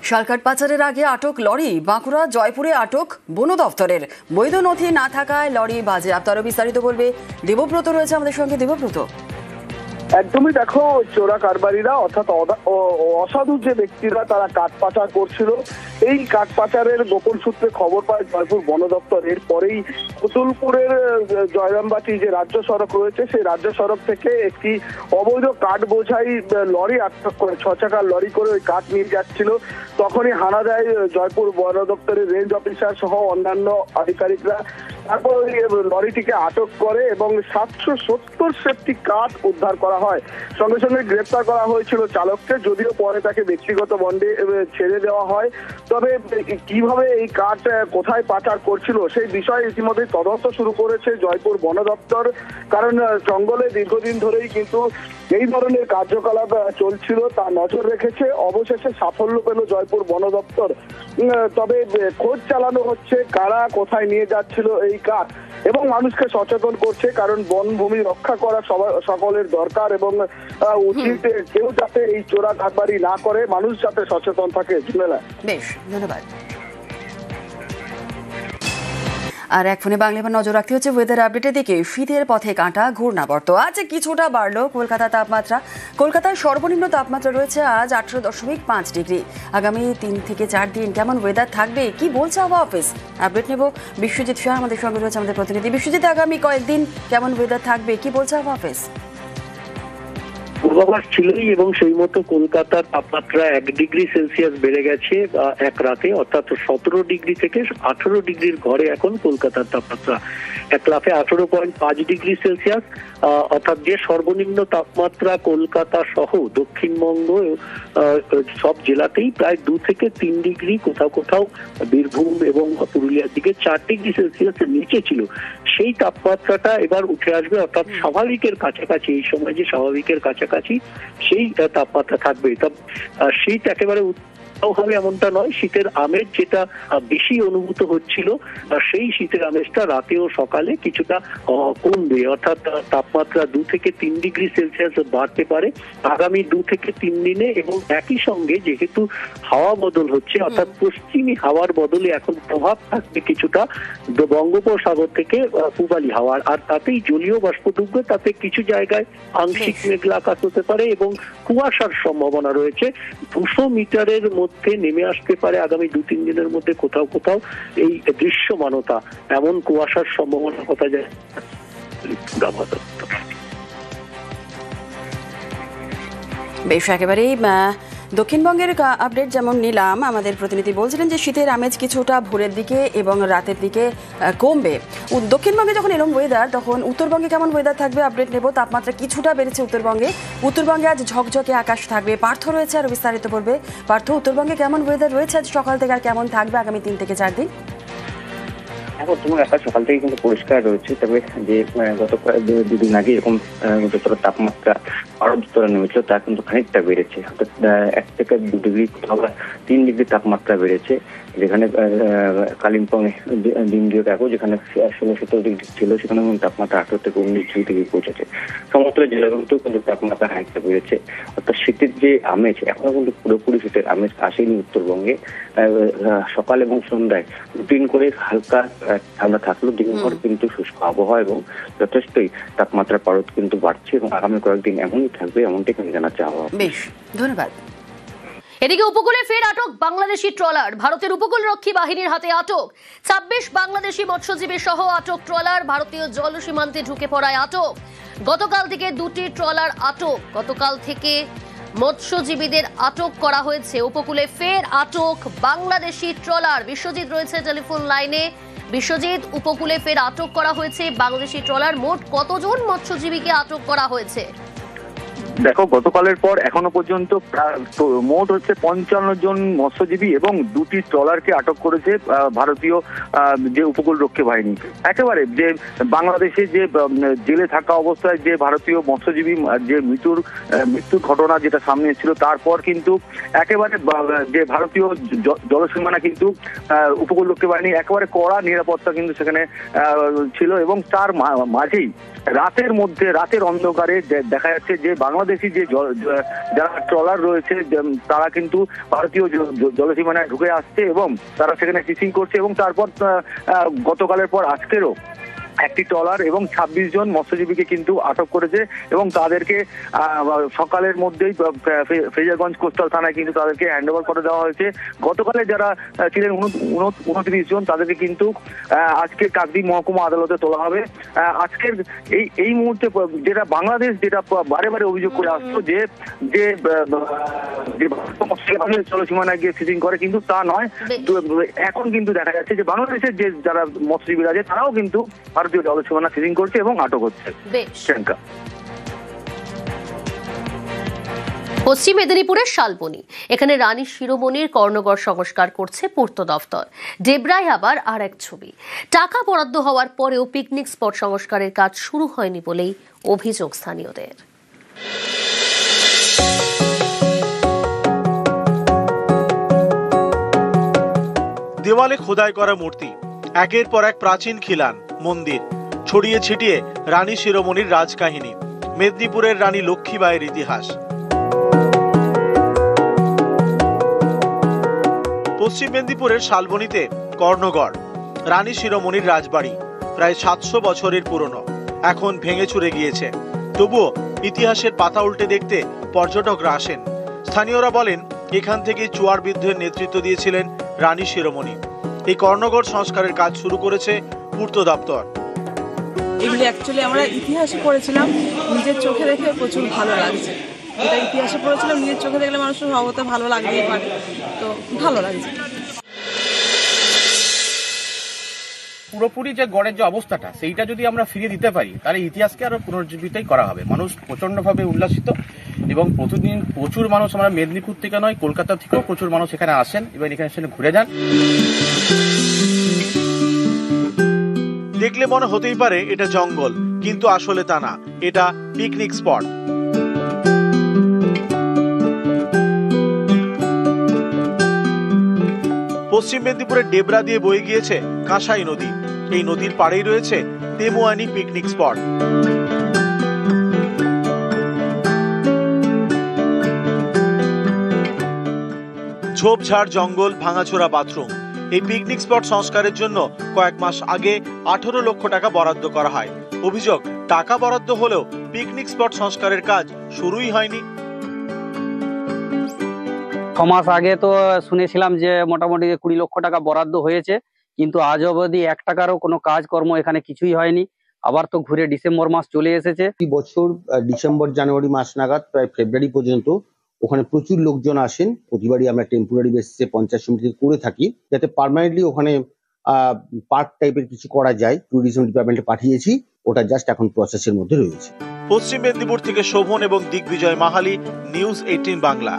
শালকাট পাচারের আগে আটক লরি, বাঁকুড়া জয়পুরে আটক বন দফতরের। বৈধ নথি না থাকায় লরি বাজেয়াপ্ত। আরো বিস্তারিত বলবে দেবব্রত, রয়েছে আমাদের সঙ্গে। দেবব্রত, একদমই দেখো, চোরা কারবারিরা অর্থাৎ অসাধু যে ব্যক্তিরা তারা কাঠ পাচার করছিল, এই কাঠ পাচারের গোপন সূত্রে খবর পায় জয়পুর বন দপ্তর। এরপরেই পুতুলপুরের জয়রামবাটি যে রাজ্য সড়ক রয়েছে, সেই রাজ্য সড়ক থেকে একটি অবৈধ কাঠ বোঝাই লরি আটক করে, 6 চাকার লরি করে ওই কাঠ নিয়ে যাচ্ছিল। তখনই হানা দেয় জয়পুর বন দপ্তরের রেঞ্জ অফিসার সহ অন্যান্য আধিকারিকরা। তারপর ওই লরিটিকে আটক করে এবং 770 সেফটি কাঠ উদ্ধার করা হয়। সঙ্গে সঙ্গে গ্রেপ্তার করা হয়েছিল চালককে, যদিও পরে তাকে ব্যক্তিগত বন্ডে ছেড়ে দেওয়া হয়। তবে কিভাবে এই কাঠ কোথায় পাচার করছিল সেই বিষয়ে ইতিমধ্যে তদন্ত শুরু করেছে জয়পুর বন দপ্তর। কারণ জঙ্গলে দীর্ঘদিন ধরেই কিন্তু এই ধরনের কার্যকলাপ চলছিল, তা নজর রেখেছে। অবশেষে সাফল্য পেল জয়পুর বন দপ্তর। তবে খোঁজ চালানো হচ্ছে কারা কোথায় নিয়ে যাচ্ছিল এই কাঠ, এবং মানুষকে সচেতন করছে। কারণ বনভূমি রক্ষা করা সকলের দরকার এবং উচিত কেউ যাতে এই চোরা কারবারি না করে, মানুষ যাতে সচেতন থাকে। বেশ, ধন্যবাদ। আর এক ফোনে বাংলা এবার নজর রাখতে হচ্ছে ওয়েদার আপডেটের দিকে। শীতের পথে কাঁটা, ঘূর্ণাবর্ত। আজ কিছুটা বাড়লো কলকাতা তাপমাত্রা। কলকাতার সর্বনিম্ন তাপমাত্রা রয়েছে আজ 18.5 ডিগ্রি। আগামী 3 থেকে 4 দিন কেমন ওয়েদার থাকবে, কি বলছে আবহাওয়া অফিস? আপডেট নেব। বিশ্বজিৎ শাহ আমাদের সঙ্গে রয়েছে, আমাদের প্রতিনিধি। বিশ্বজিৎ, আগামী কয়েকদিন কেমন ওয়েদার থাকবে, কি বলছে আবহাওয়া অফিস? পূর্বাভাস ছিলই এবং সেই মতো কলকাতার তাপমাত্রা 1 ডিগ্রি সেলসিয়াস বেড়ে গেছে এক রাতে, অর্থাৎ 17 ডিগ্রি থেকে 18 ডিগ্রির ঘরে এখন কলকাতার তাপমাত্রা। এক লাফে 18.5 ডিগ্রি সেলসিয়াস, অর্থাৎ যে সর্বনিম্ন তাপমাত্রা কলকাতা সহ দক্ষিণবঙ্গ সব জেলাতেই প্রায় 2 থেকে 3 ডিগ্রি, কোথাও কোথাও বীরভূম এবং পুরুলিয়ার দিকে 4 ডিগ্রি সেলসিয়াসের নিচে ছিল। সেই তাপমাত্রাটা এবার উঠে আসবে, অর্থাৎ স্বাভাবিকের কাছাকাছি। এই সময় যে স্বাভাবিকের কাছাকাছি সেই তাপমাত্রা থাকবে। শীত একেবারে হবে এমনটা নয়। শীতের আমেজ যেটা বেশি অনুভূত হচ্ছিল, সেই শীতের আমেজটা রাতে ও সকালে কিছুটা কমবে, অর্থাৎ তাপমাত্রা 2 থেকে 3 ডিগ্রি সেলসিয়াস বাড়তে পারে আগামী 2 থেকে 3 দিনে। এবং একই সঙ্গে যেহেতু হাওয়া বদল হচ্ছে, অর্থাৎ পশ্চিমী হাওয়ার বদলে এখন প্রভাব থাকবে কিছুটা বঙ্গোপসাগর থেকে পূবালি হাওয়ার, আর তাতেই জলীয় বাষ্প ঢুকবে। তাতে কিছু জায়গায় আংশিক মেঘলা আকাশ হতে পারে এবং কুয়াশার সম্ভাবনা রয়েছে। 200 মিটারের মধ্যে নেমে আসতে পারে আগামী 2-3 দিনের মধ্যে কোথাও কোথাও এই দৃশ্যমানতা। এমন কুয়াশার সম্ভাবনা কথা যায়। বেশ, একেবারেই দক্ষিণবঙ্গের আপডেট যেমন নিলাম, আমাদের প্রতিনিধি বলছিলেন যে শীতের আমেজ কিছুটা ভোরের দিকে এবং রাতের দিকে কমবে। দক্ষিণবঙ্গে যখন এরকম ওয়েদার, তখন উত্তরবঙ্গে কেমন ওয়েদার থাকবে আপডেট নেব। তাপমাত্রা কিছুটা বেড়েছে উত্তরবঙ্গে। উত্তরবঙ্গে আজ ঝকঝকে আকাশ থাকবে। পার্থ রয়েছে, আরো বিস্তারিত বলবে। পার্থ, উত্তরবঙ্গে কেমন ওয়েদার রয়েছে আজ সকাল থেকে, আর কেমন থাকবে আগামী 3 থেকে 4 দিন? এখন তোমার আকাশ সকাল থেকে কিন্তু পরিষ্কার রয়েছে। তবে যে গত 2 দিন আগে এরকম যতটা তাপমাত্রা আরো স্তরে নেমেছিল, তা কিন্তু খানিকটা বেড়েছে। অর্থাৎ 1 থেকে 2 ডিগ্রি, কোথাও 3 ডিগ্রি তাপমাত্রা বেড়েছে। যেখানে কালিম্পং দিন দুয়েক আগেও যেখানে 16-17 ডিগ্রি ছিল, সেখানে তাপমাত্রা 18 থেকে 19 ডিগ্রি পৌঁছেছে। সমস্ত জেলাগুলোতেও কিন্তু তাপমাত্রা খানিকটা বেড়েছে। অর্থাৎ শীতের যে আমেজ, এখনো কিন্তু পুরোপুরি শীতের আমেজ আসেনি উত্তরবঙ্গে। সকাল এবং সন্ধ্যায় রুটিন করে হালকা ঠান্ডা থাকলেও দিনভর কিন্তু শুষ্ক আবহাওয়া এবং যথেষ্টই তাপমাত্রার পারদ কিন্তু বাড়ছে এবং আগামী কয়েকদিন এমনই থাকবে, এমনটাই কিন্তু জানাচ্ছে আবহাওয়া। বেশ, ধন্যবাদ। এদিকে উপকূলে ফের আটক বাংলাদেশি ট্রলার। ভারতের উপকূল রক্ষী বাহিনীর হাতে আটক 26 বাংলাদেশি মৎস্যজীবী সহ আটক ট্রলার। ভারতীয় জল সীমান্তে ঢুকে পড়ায় আটক। গতকাল থেকে 2টি ট্রলার আটক। গতকাল থেকে মৎস্যজীবীদের আটক করা হয়েছে। উপকূলে ফের আটক বাংলাদেশি ট্রলার। বিশ্বজিৎ রয়েছে টেলিফোন লাইনে। বিশ্বজিৎ, উপকূলে ফের আটক করা হয়েছে বাংলাদেশি ট্রলার। মোট কতজন মৎস্যজীবীকে আটক করা হয়েছে? দেখো, গতকালের পর এখনো পর্যন্ত মোট হচ্ছে 55 জন মৎস্যজীবী এবং 2টি ট্রলারকে আটক করেছে ভারতীয় যে উপকূল রক্ষী বাহিনী। একেবারে যে বাংলাদেশে যে জেলে থাকা অবস্থায় যে ভারতীয় মৎস্যজীবী যে মৃত্যুর ঘটনা যেটা সামনে ছিল, তারপর কিন্তু একেবারে যে ভারতীয় জলসীমানা কিন্তু উপকূল রক্ষী বাহিনী একেবারে কড়া নিরাপত্তা কিন্তু সেখানে ছিল। এবং তার মাঝেই রাতের অন্ধকারে দেখা যাচ্ছে যে বাংলাদেশ বাংলাদেশি যে যারা ট্রলার রয়েছে তারা কিন্তু ভারতীয় জলসীমানায় ঢুকে আসছে এবং তারা সেখানে ফিশিং করছে এবং তারপর গতকালের পর আজকেরও একটি ট্রলার এবং 26 জন মৎস্যজীবীকে কিন্তু আটক করেছে এবং তাদেরকে সকালের মধ্যেই ফ্রেজারগঞ্জ কোস্টাল থানায় কিন্তু তাদেরকে হ্যান্ডওভার করে দেওয়া হয়েছে। গতকালে যারা ছিলেন 29 জন তাদেরকে কিন্তু আজকে কাকদ্বীপ মহকুমা আদালতে তোলা হবে। আজকের এই মুহূর্তে যেটা বাংলাদেশ যেটা বারে বারে অভিযোগ করে আসতো যে জলসীমানায় গিয়ে ফিশিং করে, কিন্তু তা নয়। এখন কিন্তু দেখা যাচ্ছে যে বাংলাদেশের যে যারা মৎস্যজীবীরা আছে তারাও কিন্তু ভারতীয় জলসীমানা ফিশিং করছে এবং আটক হচ্ছে। পশ্চিম মেদিনীপুরের শালবনী, এখানে রানী শিরোমণির কর্ণগড় সংস্কার করছে পূর্ত দফতর। ডেবরায় আবার আর এক ছবি। টাকা বরাদ্দ হওয়ার পরেও পিকনিক স্পট সংস্কারের কাজ শুরু হয়নি বলেই অভিযোগ স্থানীয়দের। দেওয়ালে খোদাই করা মূর্তি, একের পর এক প্রাচীন খিলান, মন্দির, ছড়িয়ে ছিটিয়ে রানী শিরোমণির রাজকাহিনী, মেদিনীপুরের রানী লক্ষ্মীবাঈর ইতিহাস। পশ্চিম মেদিনীপুরের শালবনীতে কর্ণগড়, রানী শিরোমণির রাজবাড়ি, প্রায় 700 বছরের পুরনো, এখন ভেঙে চুরে গিয়েছে। তবুও ইতিহাসের পাতা উল্টে দেখতে পর্যটকরা আসেন। স্থানীয়রা বলেন এখান থেকে চুয়ার বিদ্রোহের নেতৃত্ব দিয়েছিলেন রানী শিরোমণি। এই কর্ণগড় সংস্কারের কাজ শুরু করেছে পূর্ত দপ্তর। এগুলি অ্যাকচুয়ালি আমরা ইতিহাসে পড়েছিলাম, নিজের চোখে দেখে প্রচুর ভালো লাগছে। এটা ইতিহাসে পড়েছিলাম, নিজের চোখে দেখলে মানুষের স্বভাবতে ভালো লাগতেই পারে, তো ভালো লাগছে। পুরোপুরি যে গড়ের যে অবস্থাটা সেইটা যদি আমরা ফিরিয়ে দিতে পারি তাহলে ইতিহাসকে আরো পুনর্জীবিতই করা হবে। মানুষ প্রচন্ডভাবে উল্লাসিত এবং প্রতিদিন প্রচুর মানুষ, আমরা মেদিনীপুর থেকে নয় কলকাতা থেকেও প্রচুর মানুষ এখানে আসেন এবং এখানে এসে ঘুরে যান। দেখলে মনে হতেই পারে এটা জঙ্গল, কিন্তু আসলে তা না, এটা পিকনিক স্পট। পশ্চিম মেদিনীপুরের ডেবরা দিয়ে বয়ে গিয়েছে কাঁসাই নদী। এই নদীর পাড়েই রয়েছে তেমুয়ানি পিকনিক স্পট। ঝোপঝাড় জঙ্গল, ভাঙাচোরা বাথরুম। এই পিকনিক স্পট সংস্কারের জন্য কয়েক মাস আগে 18 লক্ষ টাকা বরাদ্দ করা হয়। অভিযোগ, টাকা বরাদ্দ হলেও পিকনিক স্পট সংস্কারের কাজ শুরুই হয়নি। 6 মাস আগে তো শুনেছিলাম যে মোটামুটি 20 লক্ষ টাকা বরাদ্দ হয়েছে, কিন্তু আজ অবধি 1 টাকারও কোনো কাজকর্ম এখানে কিছুই হয়নি। আবার তো ঘুরে ডিসেম্বর মাস চলে এসেছে। এই বছর ডিসেম্বর জানুয়ারি মাস নাগাদ প্রায় ফেব্রুয়ারি পর্যন্ত ওখানে প্রচুর লোকজন আসেন। প্রতিবারই আমরা টেম্পোরারি বেসিসে পঞ্চায়েত সমিতি করে থাকি, যাতে পার্মানেন্টলি ওখানে পার্ক টাইপের কিছু করা যায়। ট্যুরিজম ডিপার্টমেন্টে পাঠিয়েছি, ওটা জাস্ট এখন প্রসেসের মধ্যে রয়েছে। পশ্চিম মেদিনীপুর থেকে শোভন এবং দিগ্বিজয় মাহালি, নিউজ 18 বাংলা।